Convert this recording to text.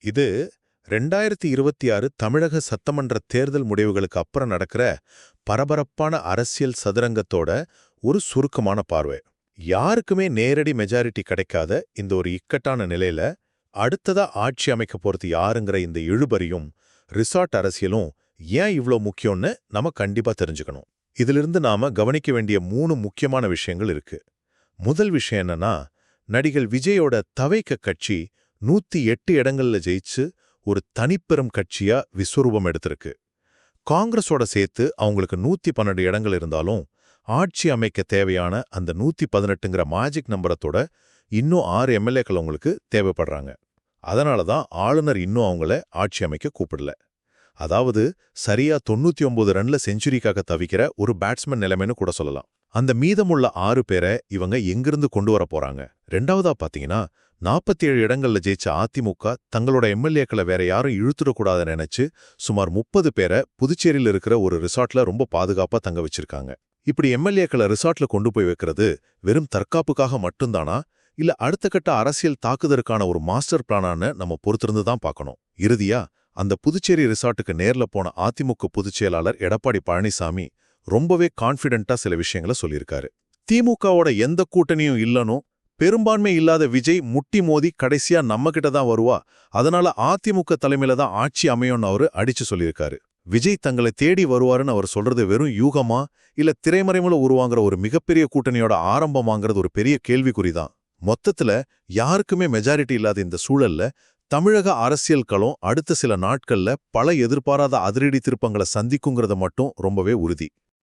இது 2026 தமிழக சட்டமன்ற தேர்தல் முடிவுகளுக்கு அப்புறம் நடக்கிற பரபரப்பான அரசியல் சதுரங்கத்தோட ஒரு சுருக்கமான பார்வை. யாருக்குமே நேரடி மெஜாரிட்டி கிடைக்காத இந்த ஒரு இக்கட்டான நிலையில அடுத்ததா ஆட்சி அமைக்க போறது யாருங்கிற இந்த இழுபறியும் ரிசார்ட் அரசியலும் ஏன் இவ்ளோ முக்கியம்னு நம்ம கண்டிப்பா தெரிஞ்சுக்கணும். இதிலிருந்து நாம கவனிக்க வேண்டிய 3 முக்கியமான விஷயங்கள் இருக்கு. முதல் விஷயம் என்னன்னா, நடிகர் விஜயோட தவைக்க கட்சி 108 இடங்கள்ல ஜெயிச்சு ஒரு தனிப்பெரும் கட்சியா விஸ்வரூபம் எடுத்திருக்கு. காங்கிரஸோட சேர்த்து அவங்களுக்கு 112 இடங்கள் இருந்தாலும் ஆட்சி அமைக்க தேவையான அந்த 118ங்கிற மேஜிக் நம்பரத்தோட இன்னும் 6 எம்எல்ஏக்கள் அவங்களுக்கு தேவைப்படுறாங்க. அதனால தான் ஆளுநர் இன்னும் அவங்கள ஆட்சி அமைக்க கூப்பிடல. அதாவது சரியா 99 ரன்ல செஞ்சுரிக்காக தவிக்கிற ஒரு பேட்ஸ்மேன் நிலைமைன்னு கூட சொல்லலாம். அந்த மீதமுள்ள 6 பேரை இவங்க எங்கிருந்து கொண்டு வர போறாங்க? ரெண்டாவதா பாத்தீங்கன்னா, 47 இடங்கள்ல ஜெயிச்ச அதிமுக தங்களோட எம்எல்ஏக்களை வேற யாரும் இழுத்துடக்கூடாதுன்னு நினைச்சு சுமார் 30 பேரை புதுச்சேரியில் இருக்கிற ஒரு ரிசார்ட்ல ரொம்ப பாதுகாப்பா தங்க வச்சிருக்காங்க. இப்படி எம்எல்ஏக்களை ரிசார்ட்ல கொண்டு போய் வைக்கிறது வெறும் தற்காப்புக்காக மட்டும்தானா, இல்ல அடுத்த கட்ட அரசியல் தாக்குதலுக்கான ஒரு மாஸ்டர் பிளானான்னு நம்ம பொறுத்திருந்து தான் பார்க்கணும். இறுதியா அந்த புதுச்சேரி ரிசார்ட்டுக்கு நேர்ல போன அதிமுக பொதுச் செயலாளர் எடப்பாடி பழனிசாமி ரொம்பவே கான்ஃபிடென்ட்டா சில விஷயங்களை சொல்லியிருக்காரு. திமுகவோட எந்த கூட்டணியும் இல்லனும், பெரும்பான்மை இல்லாத விஜய் முட்டி மோதி கடைசியா நம்ம கிட்ட தான் வருவா, அதனால அதிமுக தலைமையில தான் ஆட்சி அமையும்னு அவரு அடிச்சு சொல்லியிருக்காரு. விஜய் தங்களை தேடி வருவாருன்னு அவர் சொல்றது வெறும் யூகமா, இல்ல திரைமறைமுல உருவாங்கிற ஒரு மிகப்பெரிய கூட்டணியோட ஆரம்பமாங்கிறது ஒரு பெரிய கேள்விக்குறிதான். மொத்தத்துல யாருக்குமே மெஜாரிட்டி இல்லாத இந்த சூழல்ல தமிழக அரசியல் களம் அடுத்த சில நாட்கள்ல பல எதிர்பாராத அதிரடி திருப்பங்களை சந்திக்குங்கிறத மட்டும் ரொம்பவே உறுதி.